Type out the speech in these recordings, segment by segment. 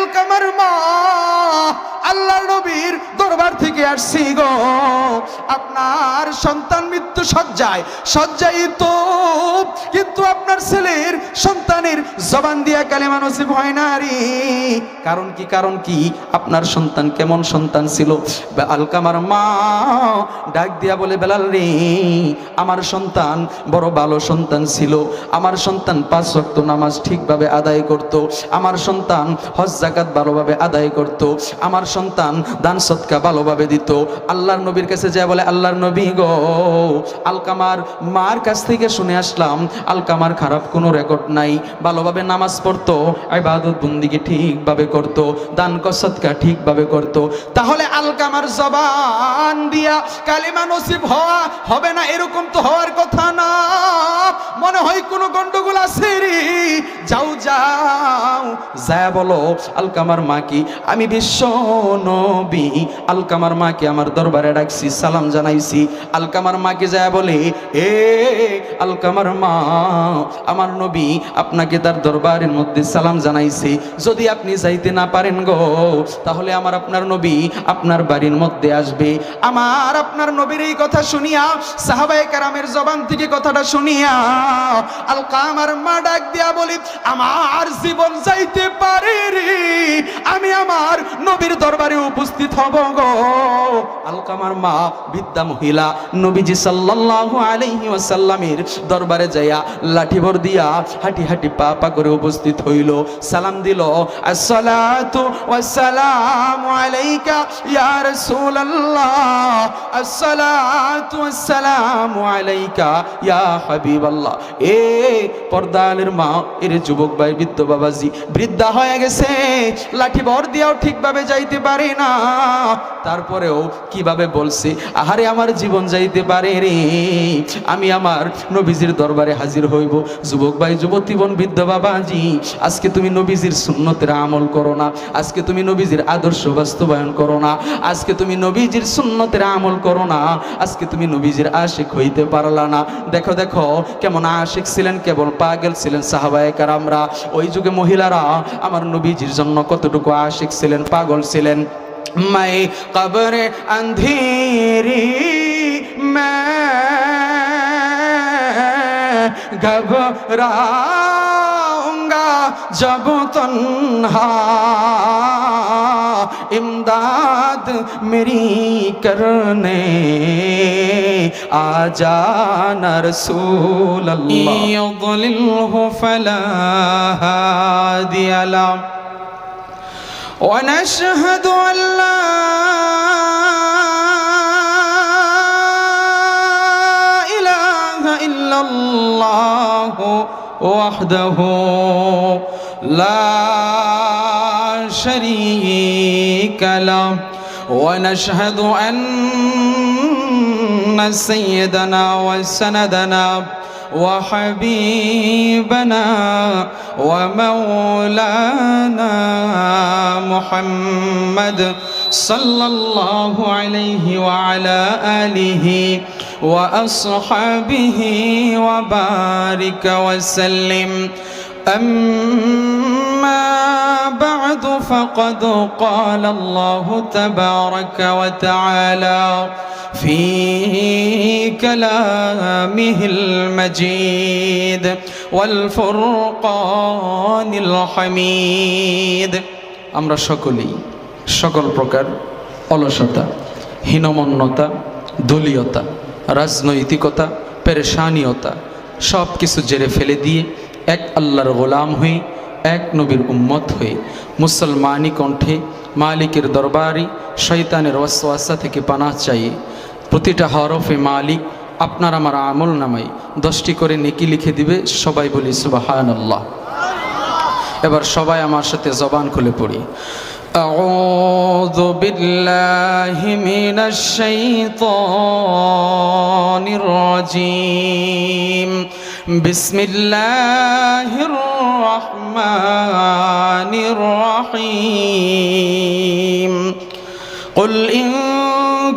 আলকামার মা, আল্লাহর নবীর দরবার থেকে আসছি গো, আপনার সন্তান মৃত্যু সজ্জায় সজ্জায়িত, কিন্তু আপনার ছেলের সন্তানের জবান দিয়া কালেমা নসিব হয় না রে। কারণ কি? কারণ কি? আপনার সন্তান কেমন সন্তান ছিল? আলকামার মা ডাক দিয়া বলে, বেলাল রে, আমার সন্তান বড় ভালো সন্তান ছিল। আমার সন্তান 5 ওয়াক্ত নামাজ ঠিকভাবে আদায় করত, আমার সন্তান হজ যাকাত ভালোভাবে আদায় করত, আমার সন্তান দান সদকা ভালোভাবে দিত। আল্লাহর নবীর কাছে যায় বলে, আল্লাহর নবী গো, আলকামার মার কাছ থেকে শুনে আসলাম আলকামার খারাপ কোনো রেকর্ড নাই, ভালোভাবে নামাজ পড়তো, ইবাদত বন্দেগী ঠিকভাবে করত, দান সদকা ঠিকভাবে করত। তাহলে আলকামার জবান দিয়া কালিমা নসিব হবে না এরকম তো হওয়ার কথা না। মনে হয় কোনো গন্ডগোল আছে রে। যাও যাও, যায় বলো আলকামার মা কি, আমি বিশ্ব নবী আলকামার মাকে আমার দরবারে ডাকছি, সালাম জানাইছি। আলকামার মাকে যায় বলে, এ আলকামার মা, আমার নবী আপনাকে তার দরবারের মধ্যে সালাম জানাইছে, যদি আপনি যাইতে না পারেন গো, তাহলে আমার আপনার নবী আপনার বাড়ির মধ্যে আসবে। আমার আপনার নবীর এই কথা শুনিয়া, সাহাবায়ে কেরামের জবান থেকে কথাটা শুনিয়া, আলকামার মা ডাক দিয়া বলি, আমার জীবন যাইতে পারে রে, আমি আমার নবীর দরবারে উপস্থিত হব গো। আলকামার মা বৃদ্ধা মহিলা নবীজি সাল্লাল্লাহু আলাইহি ওয়াসাল্লামের দরবারে যাইয়া লাঠি ভর দিয়া হাঁটি হাঁটি পা পা করে উপস্থিত হইল, সালাম দিল, আসসালাতু ওয়াসসালামু আলাইকা ইয়া রাসূলুল্লাহ, আসসালাতু ওয়াসসালামু আলাইকা ইয়া হাবিবাল্লাহ। এ পর্দালের মা, এর যুবক ভাই, বৃদ্ধ বাবাজি, বৃদ্ধা হয়ে গেছে, লাঠি ভর দিয়াও ঠিকভাবে যাইতে পারে না, তারপরেও কিভাবে বলছে, আহারে আমার জীবন যাইতে পারে রে, আমি আমার নবীজির দরবারে হাজির হইব। যুবক ভাই, যুবতী বোন, বৃদ্ধ বাবাজি, আজকে তুমি নবীজির সুন্নতের আমল করো না, আজকে তুমি নবীজির আদর্শ বাস্তবায়ন করো না, আজকে তুমি নবীজির সুন্নতের আমল করো না, আজকে তুমি নবীজির আশিক হইতে পারলা না। দেখো দেখো কেমন আশিক ছিলেন, কেবল পাগল ছিলেন সাহাবায়ে কেরামরা। ওই যুগে মহিলারা আমার নবীজির জন্য কতটুকু আশিক ছিলেন, পাগল ছিলেন। मैं कब्र अंधेरी मैं घबराऊंगा जब तन्हा, इमदाद मेरी करने आ जाना रसूल अल्लाह, युضलिल्हु फला हादिय लह, ونشهد أن لا إله إلا الله وحده لا شريك له، ونشهد أن سيدنا وسندنا وحبيبنا ومولانا محمد صلى الله عليه وعلى آله وأصحابه وبارك وسلم. أما بعد فقد قال الله تبارك وتعالى في كلامه المجيد والفرقان الحميد. আমরা সকলেই সকল প্রকার অলসতা, হীনমন্যতা, দলীয়তা, রাজনৈতিকতা, পেরেশানিয়তা সব কিছু জেরে ফেলে দিয়ে এক আল্লাহর গোলাম হয়ে, এক নবীর উম্মত হয়ে, মুসলমানি কণ্ঠে মালিকের দরবারে শয়তানের ওয়াসওয়াসা থেকে পানাহ চাই। প্রতিটা হরফে মালিক আপনার আমার আমল নামাই 10টি করে নেকি লিখে দিবে। সবাই বলি সুবহানাল্লাহ। এবার সবাই আমার সাথে জবান খুলে পড়ি, আউযু বিল্লাহি মিনাশ শাইতানির রাজীম, বিসমিল্লাহির রহমানির রহিম। কুল ইন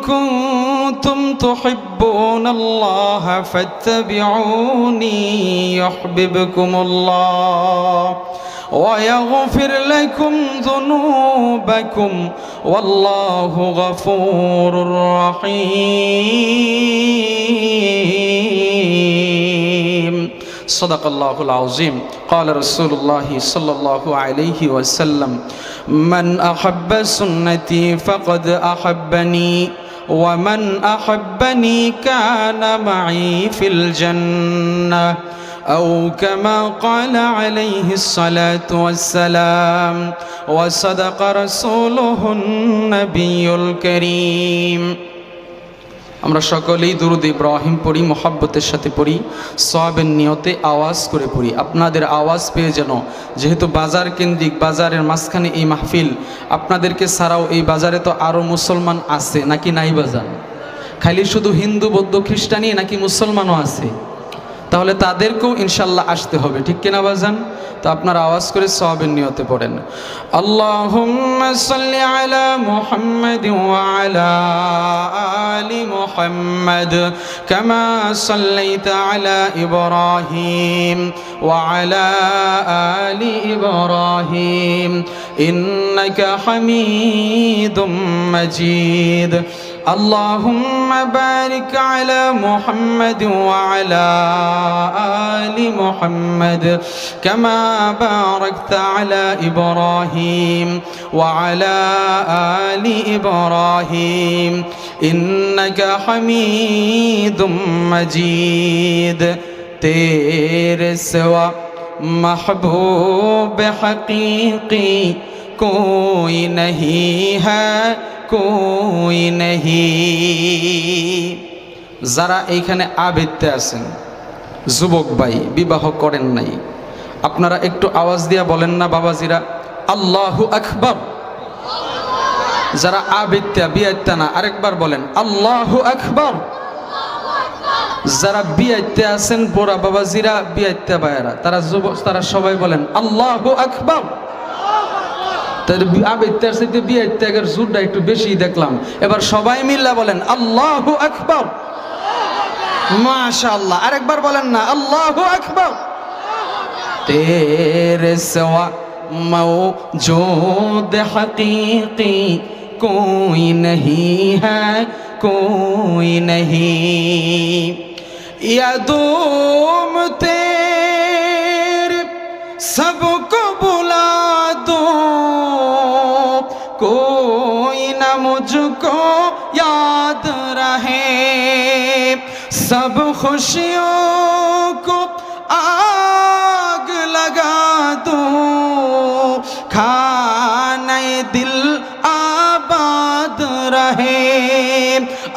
কুনতুম তুহিব্বুনাল্লাহা ফাত্তাবিউনি ইউহিব্বুকুমুল্লাহ ويغفر لكم ذنوبكم والله غفور رحيم صدق الله العظيم قال رسول الله صلى الله عليه وسلم من أحب سنتي فقد أحبني ومن أحبني كان معي في الجنة أو كما قال عليه الصلاة والسلام وصدق رسوله النبي الكريم আমরা সকলেই দুরূদ ইব্রাহিম পড়ি, মোহাব্বতের সাথে পড়ি, সওয়াবের নিয়তে আওয়াজ করে পড়ি। আপনাদের আওয়াজ পেয়ে যেন, যেহেতু বাজার কেন্দ্রিক, বাজারের মাঝখানে এই মাহফিল, আপনাদেরকে ছাড়াও এই বাজারে তো আরও মুসলমান আছে নাকি নাই বাজার? খালি শুধু হিন্দু বৌদ্ধ খ্রিস্টানই নাকি মুসলমানও আছে? তাহলে তাদেরকেও ইনশাল্লাহ আসতে হবে, ঠিক কিনা বাজান? তো আপনারা আওয়াজ করে সওয়াবের নিয়তে পড়েন। আল্লাহুম্মা সাল্লি আলা মুহাম্মাদ ওয়া আলা আলি মুহাম্মাদ কামা সাল্লাইতা আলা ইব্রাহিম ওয়া আলা আলি ইব্রাহিম ইন্নাকা হামিদুম মাজিদ। اللهم بارك على محمد وعلى آل محمد كما باركت على إبراهيم وعلى آل إبراهيم إنك حميد مجيد तेरे सिवा महबूब हकीकी कोई नहीं है कोई नहीं। যারা এইখানে আবেদতে আছেন, যুবক ভাই বিবাহ করেন নাই, আপনারা একটু আওয়াজ দিয়া বলেন না বাবাজিরা আল্লাহু আকবার। যারা আবেদতে বিয়াইতে না আরেকবার বলেন আল্লাহু আকবার। যারা বিয়াইতে আছেন বোরা বাবাজিরা, বিয়াইতে ভাইয়েরা, তারা যুবক, তারা সবাই বলেন আল্লাহু আকবার। বিয়ের জোরটা একটু বেশি দেখলাম, এবার সবাই মিল্লা বলেন আল্লাহু আকবার। মাশাআল্লাহ, আরেকবার বলেন না আল্লাহু আকবার। তেরে সিवा मौजूद हकीकी कोई नहीं है कोई नहीं। यदूम तेरे सबको बुला दो कोई न मुझको याद रहे। सब खुशियों को आग लगा दो खाने दिल आबाद रहे।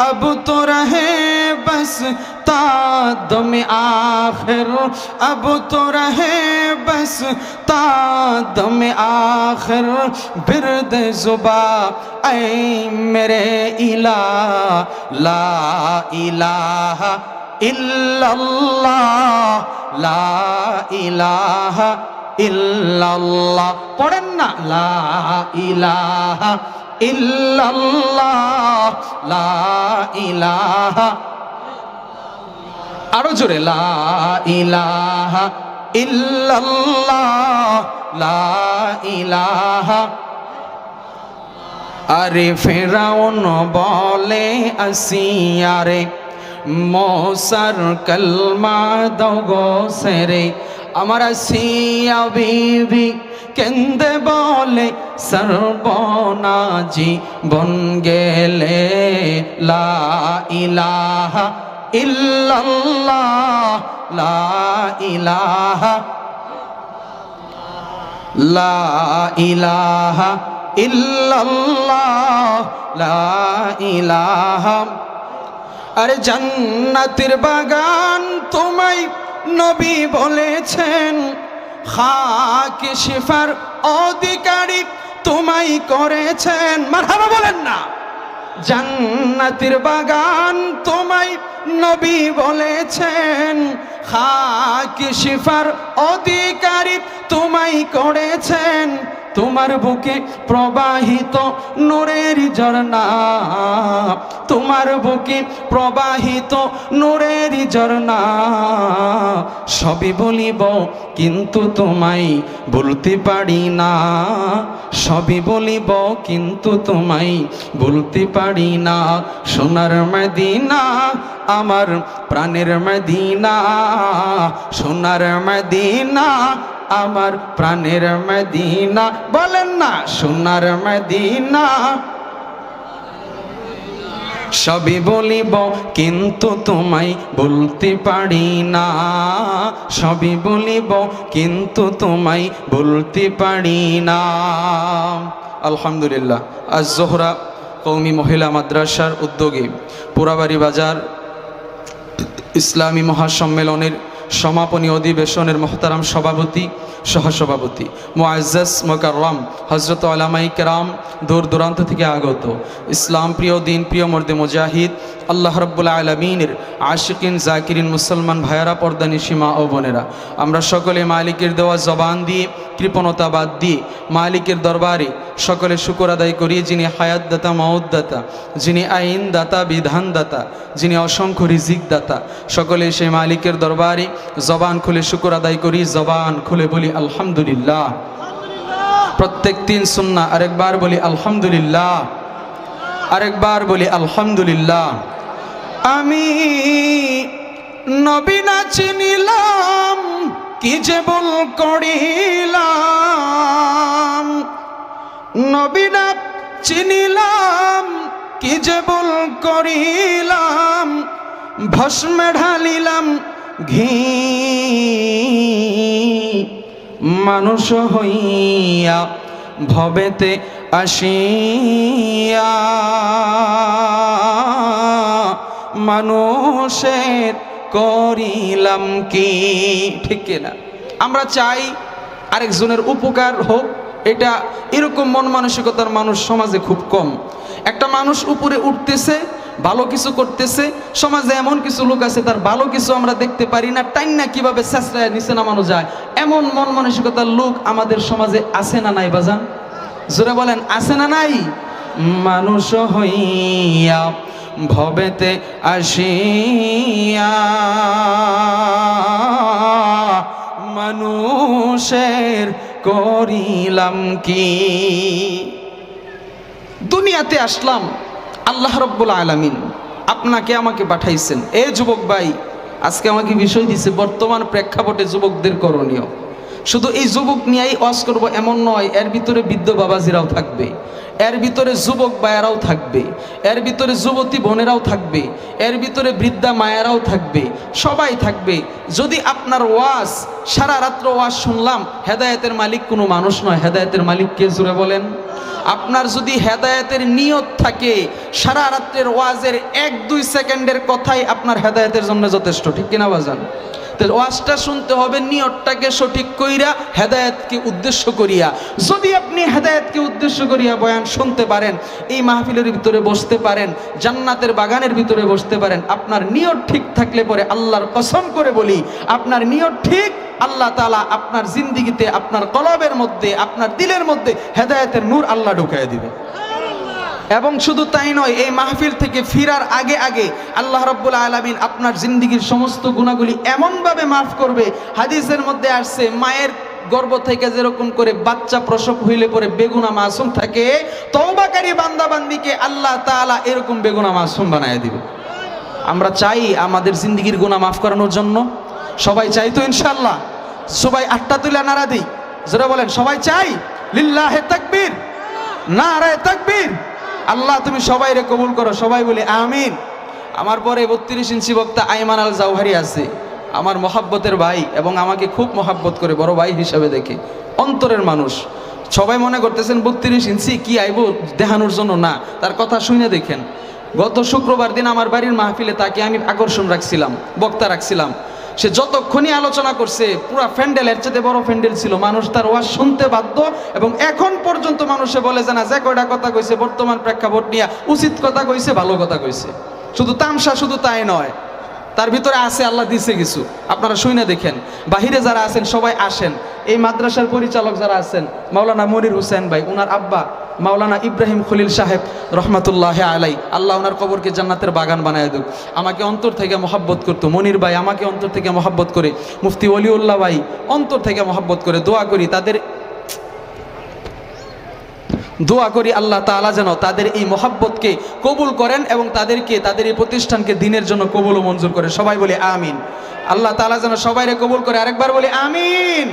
अब तो रहे बस तादम आखिर, अब तो रहे बस तादम आखिर। बिरद जुबा ऐ मेरे इला ला इलाहा इल्लल्लाह ला इलाहा इल्लल्लाह। पढ़ेन ना ला इलाहा इल्लल्लाह ला इलाहा, আরো জোরে লা ইলাহা ইল্লাল্লাহ লা ইলাহা। আরে ফেরাউন বলে আসিয়ারে মোসার কলমা দাও গো সেরে। আমার আসিয়া বিবি কেন্দে বলে সর্বনাজি বন গেলে লা ইলাহা ইল্লাল্লাহ লা ইলাহা লা ইলাহা ইল্লাল্লাহ লা ইলাহা। আরে জান্নাতের বাগান তোমায় নবী বলেছেন, খাকে শিফার অধিকারী তোমায় করেছেন। মারহাবা বলেন না। জান্নাতের বাগান তোমায় নবী বলেছেন, খাকে শিফার অধিকারী তোমায় করেছেন। তোমার বুকে প্রবাহিত নূরের ঝর্ণা, তোমার বুকে প্রবাহিত নূরের ঝর্ণা। সবই বলিব কিন্তু তোমায় বলতে পারি না, সবই বলিব কিন্তু তোমায় বলতে পারি না। সোনার মদিনা আমার প্রাণের মদিনা, সোনার মদিনা আমার প্রাণের মদিনা। বলেন না সোনার মদিনা। সবই বলিব কিন্তু তোমায় বলতে পারি না, সবই বলিব কিন্তু তোমায় বলতে পারি না। আলহামদুলিল্লাহ, আজ জোহরা কওমি মহিলা মাদ্রাসার উদ্যোগে পোড়াবাড়ি বাজার ইসলামী মহাসম্মেলনের সমাপনী অধিবেশনের মোহতারাম সভাপতি সহসভাপতি মুআজ্জাজ মুকাররম হযরত উলামায়ে কেরাম, দূর দূরান্ত থেকে আগত ইসলাম প্রিয় দিন প্রিয় মর্দে মুজাহিদ, আল্লাহ রাব্বুল আলামিনের আশিকিন জাকিরিন মুসলমান ভাইয়েরা, পর্দানিশী মা ও বোনেরা, আমরা সকলে মালিকের দেওয়া জবান দিয়ে কৃপণতা বাদ দিয়ে মালিকের দরবারে সকলে শুকর আদায় করি, যিনি হায়াত দাতা মাউত দাতা, যিনি আইন দাতা বিধান দাতা, যিনি অসংখ্য রিজিক দাতা। সকলে সেই মালিকের দরবারে জবান খুলে শুকর আদায় করি, জবান খুলে বলি আলহামদুলিল্লাহ। প্রত্যেক দিন সুন্নাহ, আরেকবার বলি আলহামদুলিল্লাহ, আরেকবার বলি আলহামদুলিল্লাহ। আমি নবী না চিনিলাম কি যে ভুল করিলাম, নবী না চিনিলাম কি যে ভুল করিলাম, ভস্মে ঢালিলাম ঘি মানুষ হইয়া ভবেতে আসিয়া, মানুষের করিলাম কি। ঠিক কিনা? আমরা চাই আরেকজনের উপকার হোক, এটা এরকম মন মানসিকতার মানুষ সমাজে খুব কম। একটা মানুষ উপরে উঠতেছে, ভালো কিছু করতেছে, সমাজে এমন কিছু লোক আছে তার ভালো কিছু আমরা দেখতে পারি না, টাইম না কিভাবে শেষরায় নিচে নামানো যায়, এমন মন মানসিকতার লোক আমাদের সমাজে আছে না নাই বাজান? জোরে বলেন আছে না নাই? মানুষ হইয়া ভবেতে আসিয়া মানুষের করিলাম কি। দুনিয়াতে আসলাম, আল্লাহ রাব্বুল আলামিন আপনাকে আমাকে পাঠাইছেন। এ যুবক ভাই, আজকে আমাকে বিষয় দিছে বর্তমান প্রেক্ষাপটে যুবকদের করণীয়। শুধু এই যুবক নিয়েই ওয়াজ করব এমন নয়, এর ভিতরে বৃদ্ধ বাবাজিরাও থাকবে, এর ভিতরে যুবক ভাইয়ারাও থাকবে, এর ভিতরে যুবতী বোনেরাও থাকবে, এর ভিতরে বৃদ্ধা মায়েরাও থাকবে, সবাই থাকবে। যদি আপনার ওয়াজ, সারা রাত্র ওয়াজ শুনলাম, হেদায়েতের মালিক কোনো মানুষ নয়, হেদায়েতের মালিক কে? জোরে বলেন। আপনার যদি হেদায়েতের নিয়ত থাকে, সারা রাত্রের ওয়াজের 1-2 সেকেন্ডের কথাই আপনার হেদায়েতের জন্য যথেষ্ট। ঠিক কিনা বাজান? তো ওয়াজটা শুনতে হবে নিয়তটাকে সঠিক কইরা, হেদায়েতকে উদ্দেশ্য করিয়া। যদি আপনি হেদায়েতকে উদ্দেশ্য করিয়া বয়ান শুনতে পারেন, এই মাহফিলের ভিতরে বসতে পারেন, জান্নাতের বাগানের ভিতরে বসতে পারেন, আপনার নিয়ত ঠিক থাকলে পরে আল্লাহর কসম করে বলি, আপনার নিয়ত ঠিক, আল্লাহ তাআলা আপনার জিন্দেগিতে, আপনার কলবের মধ্যে, আপনার দিলের মধ্যে হেদায়েতের নূর আল্লাহ ঢুকাইয়া দিবে। এবং শুধু তাই নয়, এই মাহফিল থেকে ফিরার আগে আগে আল্লাহ রাব্বুল আলামিন আপনার জিন্দেগির সমস্ত গুনাহগুলি এমনভাবে মাফ করবে। হাদিসের মধ্যে আসছে, মায়ের গর্ভ থেকে যেরকম করে বাচ্চা প্রসব হইলে পরে বেগুনা মাসুম থাকে, তওবাকারী বান্দা বান্দিকে আল্লাহ তাআলা এরকম বেগুনা মাসুম বানায় দিবে। আমরা চাই আমাদের জিন্দেগির গুনাহ মাফ করানোর জন্য, সবাই চাই তো ইনশাআল্লাহ? সবাই আটটা তুলে নারা দেই, যারা বলেন সবাই চাই। লিল্লাহে তাকবীর, নারায়ে তাকবীর। আল্লাহ তুমি সবাই রে কবুল করো, সবাই বলি আমিন। আমার পরে 32 ইঞ্চি বক্তা আইমান আল জাওহারি আছে, আমার মহাব্বতের ভাই এবং আমাকে খুব মহাব্বত করে, বড় ভাই হিসাবে দেখে, অন্তরের মানুষ। সবাই মনে করতেছেন 32 ইঞ্চি কি আইব দেখানোর জন্য, না, তার কথা শুনে দেখেন। গত শুক্রবার দিন আমার বাড়ির মাহফিলে তাকে আমি আকর্ষণ রাখছিলাম, বক্তা রাখছিলাম। সে যতক্ষণই আলোচনা করছে, পুরা প্যান্ডেল, এর চেয়ে বড় প্যান্ডেল ছিল, মানুষ তার ওয়াজ শুনতে বাধ্য। এবং এখন পর্যন্ত মানুষে বলে যে না, যে কয়টা কথা কইছে বর্তমান প্রেক্ষাপট নিয়ে উচিত কথা কইছে, ভালো কথা কইছে। শুধু তামসা, শুধু তাই নয়, তার ভিতরে আছে, আল্লাহ দিছে কিছু, আপনারা শুনে দেখেন। বাহিরে যারা আছেন সবাই আসেন। এই মাদ্রাসার পরিচালক যারা আছেন, মাওলানা মনির হোসেন ভাই, উনার আব্বা মাওলানা ইব্রাহিম খলিল সাহেব রহমতুল্লাহ আলাই, আল্লাহ ওনার কবরকে জান্নাতের বাগান বানায় দেব। আমাকে অন্তর থেকে মহাব্বত করতো মনির ভাই, আমাকে অন্তর থেকে মহাব্বত করে, মুফতি ওলিউল্লাহ ভাই অন্তর থেকে মহাব্বত করে। দোয়া করি আল্লাহ তাআলা যেন তাদের এই মহাব্বতকে কবুল করেন এবং তাদেরকে, তাদের এই প্রতিষ্ঠানকে দিনের জন্য কবুল ও মঞ্জুর করে। সবাই বলি আমিন। আল্লাহ তাআলা যেন সবাইরে কবুল করে। আরেকবার বলি আমিন।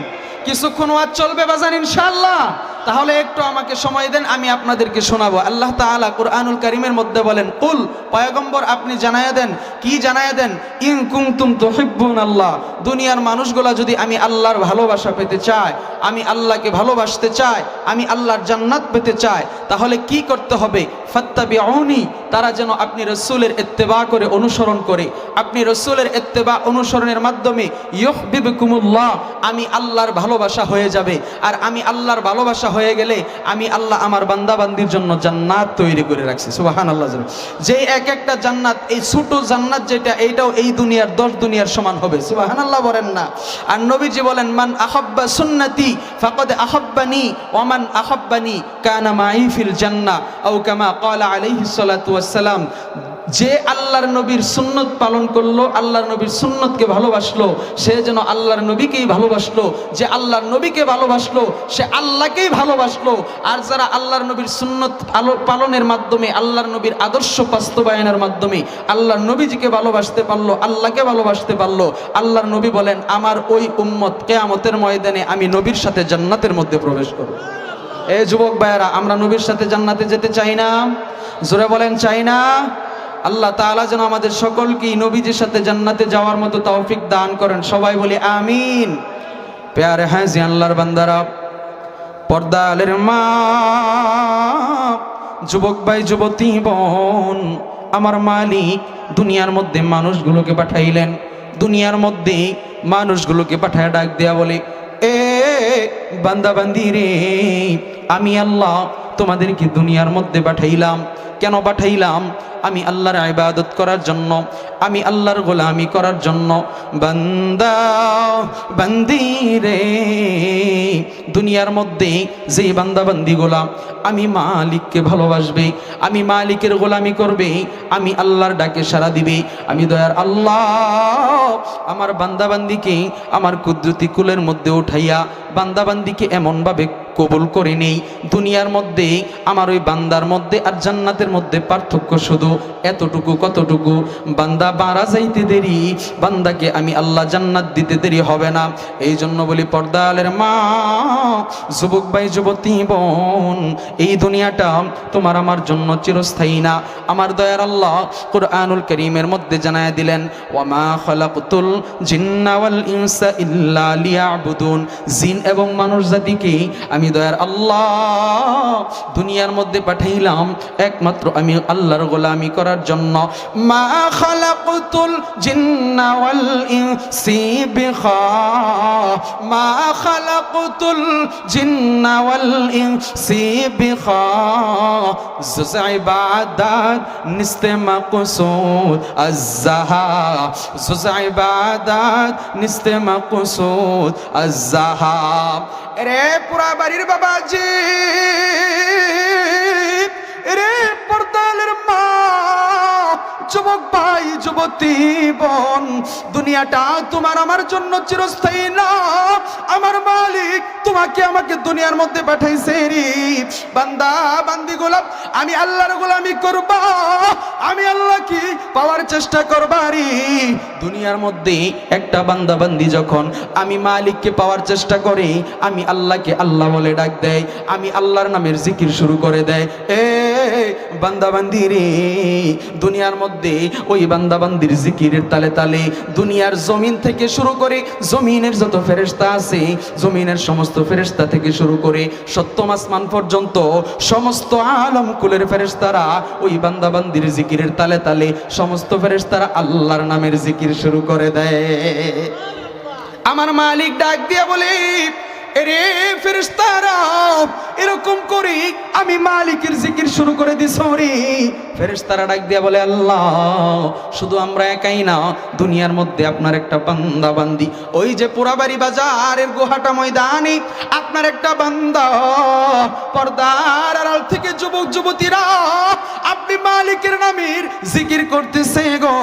কিছুক্ষণ ওয়াজ চলবে বাজান ইনশাআল্লাহ, তাহলে একটু আমাকে সময় দেন, আমি আপনাদেরকে শোনাবো। আল্লাহ তাআলা কুরআনুল কারীমের মধ্যে বলেন, কুল, পয়গম্বর আপনি জানায়া দেন। কি জানায়া দেন? ইন কুনতুম তুহিব্বুনাল্লাহ, দুনিয়ার মানুষগুলা যদি আমি আল্লাহর ভালোবাসা পেতে চায়, আমি আল্লাহকে ভালোবাসতে চাই, আমি আল্লাহর জান্নাত পেতে চাই, তাহলে কি করতে হবে? ফাত্তাবিউনি, তারা যেন আপনি রাসূলের ইত্তেবা করে, অনুসরণ করে, আপনি রাসূলের ইত্তেবা অনুসরণের মাধ্যমে ইউহিব্বুকুমুল্লাহ, আমি আল্লাহর ভালোবাসা হয়ে যাবে। আর আমি আল্লাহর ভালোবাসা হয়ে গেলে আমি আল্লাহ আমার বান্দাবান্দির জন্য জান্নাত তৈরি করে রাখছি। সুবহানাল্লাহ। যে এক একটা জান্নাত, এই ছোট জান্নাত যেটা, এইটাও এই দুনিয়ার 10 দুনিয়ার সমান হবে। সুবহানাল্লাহ বলেন না? আর নবীজি বলেন, মান আহাব্বা সুন্নতি ফাকাদ আহাব্বানি ওয়া মান আহাব্বানি কানা মাই ফিল জান্নাহ, আও কামা ক্বালা আলাইহিস সালাতু ওয়াস সালাম। যে আল্লাহর নবীর সুন্নত পালন করলো, আল্লাহর নবীর সুন্নতকে ভালোবাসলো, সে যেন আল্লাহর নবীকেই ভালোবাসলো। যে আল্লাহর নবীকে ভালোবাসলো, সে আল্লাহকেই ভালোবাসলো। আর যারা আল্লাহর নবীর সুন্নত পালনের মাধ্যমে, আল্লাহর নবীর আদর্শ বাস্তবায়নের মাধ্যমে আল্লাহর নবীজিকে ভালোবাসতে পারলো, আল্লাহকে ভালোবাসতে পারলো, আল্লাহর নবী বলেন, আমার ওই উম্মত কিয়ামতের ময়দানে আমি নবীর সাথে জান্নাতের মধ্যে প্রবেশ করব। এই যুবক ভাইয়েরা, আমরা নবীর সাথে জান্নাতে যেতে চাই না? জোরে বলেন, চাই না? আল্লাহ তাআলা যেন আমাদের সকলকে নবীজির সাথে জান্নাতে যাওয়ার মতো তৌফিক দান করেন। সবাই বলি আমিন। প্যারে হ্যাঁ জি আল্লাহর বান্দারা, পর্দালের মা, যুবক ভাই, যুবতী বোন, আমার মালিক দুনিয়ার মধ্যে মানুষগুলোকে পাঠাইলেন। দুনিয়ার মধ্যে মানুষগুলোকে পাঠায় ডাক দেয়া বলে, এ বান্দা বান্দি রে, আমি আল্লাহ তোমাদেরকে দুনিয়ার মধ্যে পাঠাইলাম। কেন পাঠাইলাম? আমি আল্লাহর ইবাদত করার জন্য, আমি আল্লাহর গোলামি করার জন্য। বান্দা বান্দি রে, দুনিয়ার মধ্যে যে বান্দা বান্দি গোলাম আমি মালিককে ভালোবাসবে, আমি মালিকের গোলামি করবে, আমি আল্লাহর ডাকে সাড়া দিবে, আমি দয়ার আল্লাহ আমার বান্দা বান্দিকে আমার কুদরতি কুলের মধ্যে উঠাইয়া বান্দা বান্দিকে এমনভাবে কবুল করে নেই। দুনিয়ার মধ্যে আমার ওই বান্দার মধ্যে আর জান্নাতের মধ্যে পার্থক্য শুধু এতটুকু, কতটুকু? বান্দা মারা যাইতে দেরি, বান্দাকে আমি আল্লাহ জান্নাত দিতে দেরি হবে না। এই জন্য বলি, পর্দালের মা, যুবক ভাই, যুবতী বোন, এই দুনিয়াটা তোমার আমার জন্য চিরস্থায়ী না। আমার দয়ার আল্লাহ কুরআনুল কারীমের মধ্যে জানায় দিলেন, ওয়া মা খালাকতুল জিন্না ওয়াল ইনসা ইল্লা লিয়াবুদুন, জিন এবং মানুষ জাতিকে আমি দয়ার আল্লাহ দুনিয়ার মধ্যে পাঠাইলাম একমাত্র আমি আল্লাহর গোলামি করার জন্য। মা খালাকতুল জিন্না ওয়াল ইনসি বিখা, মা খালাকতুল জিন্না ওয়াল ইনসি বিখা, জুজ ইবাদত নিস্তে মাকসুদ আয-যাহা, জুজ ইবাদত নিস্তে মাকসুদ আয-যাহা। রে পুরা বাড়ির বাবাজি, রে পর্দালের মা, যুবক ভাই, যুবতী বোন, দুনিয়াটা তোমার আমার জন্য চিরস্থায়ী না। আমার মালিক তোমাকে আমাকে দুনিয়ার মধ্যে পাঠাইছে রে বান্দা বান্দি গোলাম, আমি আল্লাহর গোলামি করবা, আমি আল্লাহ কি পাওয়ার চেষ্টা করবা রে। দুনিয়ার মধ্যে একটা বান্দা বান্দি যখন আমি মালিককে পাওয়ার চেষ্টা করে, আমি আল্লাহকে আল্লাহ বলে ডাক দেয়, আমি আল্লাহর নামের জিকির শুরু করে দেয়, এ বান্দা বান্দি রে, দুনিয়ার মধ্যে ওই বান্দা বান্দির জিকিরের তালে তালে দুনিয়ার জমিন থেকে শুরু করে জমিনের যত ফেরেশতা আছে, জমিনের সমস্ত ফেরেশতা থেকে শুরু করে সপ্তম আসমান পর্যন্ত সমস্ত আলম কুলের ফেরেশতারা ওই বান্দা বান্দির জিকিরের তালে তালে সমস্ত ফেরেশতারা আল্লাহর নামের জিকির শুরু করে দেয়। আমার মালিক ডাক দিয়ে বলে, এরে ফেরেশতারা এরকম করি আমি মালিকের জিকির শুরু করে দিছি রে। ফেরেশতারা ডাক দিয়া বলে আল্লাহ শুধু আমরা একাই না, দুনিয়ার মধ্যে আপনার একটা বান্দা বান্দি, ওই যে পোড়াবাড়ি বাজারের গোহাটা ময়দানে আপনার একটা বান্দা, পর্দার আড়াল থেকে যুবক যুবতীরা আপনি মালিকের নামের জিকির করতেছে গো,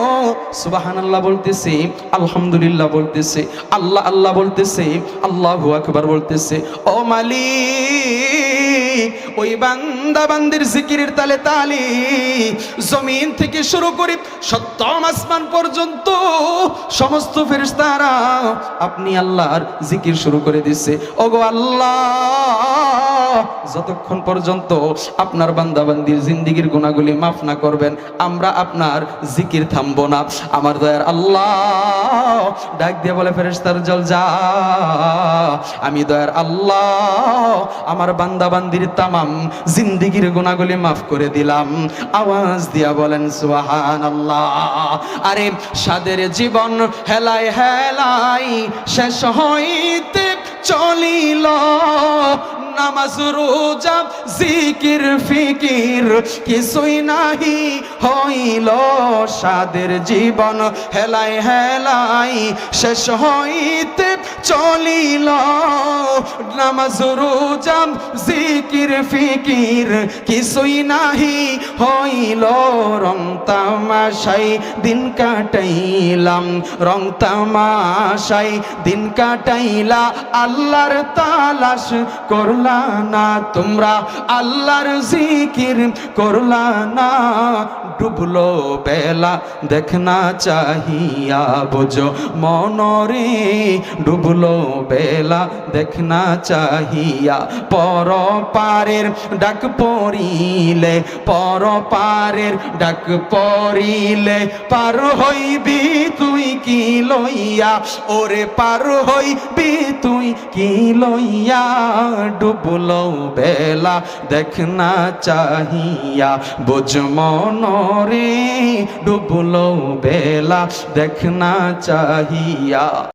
সুবহানাল্লাহ বলতেছে, আলহামদুলিল্লাহ বলতেছে, আল্লাহ আল্লাহ বলতেছে, আল্লাহু আকবার বলতেছে। ও মালিক, ওই বান্দা বান্দির জিকিরের তালে তালে জমিন থেকে শুরু করে সপ্তম আসমান পর্যন্ত সমস্ত ফেরেশতারা আপনি আল্লাহর জিকির শুরু করে দিছে। ওগো আল্লাহ, যতক্ষণ পর্যন্ত আপনার বান্দা বান্দির জিন্দেগীর গুনাহগুলি মাফ না করবেন আমরা আপনার জিকির থামবো না। আমার দয়ার আল্লাহ ডাক দিয়ে বলে ফেরেশতার জল যা, আমি দয়ার আল্লাহ আমার বান্দা বান্দির তামাম জিন্দেগীর গুনাহগুলি মাফ করে দিলাম। আওয়াজ দিয়া বলেন সুবহানাল্লাহ। আরে সাদের জীবন হেলাই হেলাই শেষ হইতে চলিল, নামাজ রোজা জিকির ফিকির কিছুই নাহি হইল, সাদের জীবন হেলাই হেলাই শেষ হইতে চলিল, নামাজ রোজা জিকির ফিকির কিছুই নাহি হইল, রং তামাশাই দিন কাটাইলাম, রং তামাশাই দিন কাটাইলা, আল্লাহর তালাশ করলা না তোমরা, আল্লাহর জিকির করলা না, ডুবলো বেলা দেখনা চাহিয়া বোঝো মনরে, ডুবলো বেলা দেখনা চাহিয়া, পর পারের ডাক পড়িলে, পর পারের ডাক পড়িলে, পার হইবি তুই কি লইয়া, ওরে পার হইবি তুই কি লইয়া, ডুবলো বেলা দেখনা চাহিয়া বোঝ মনরে, ডুবলো বেলা দেখনা চাহিয়া।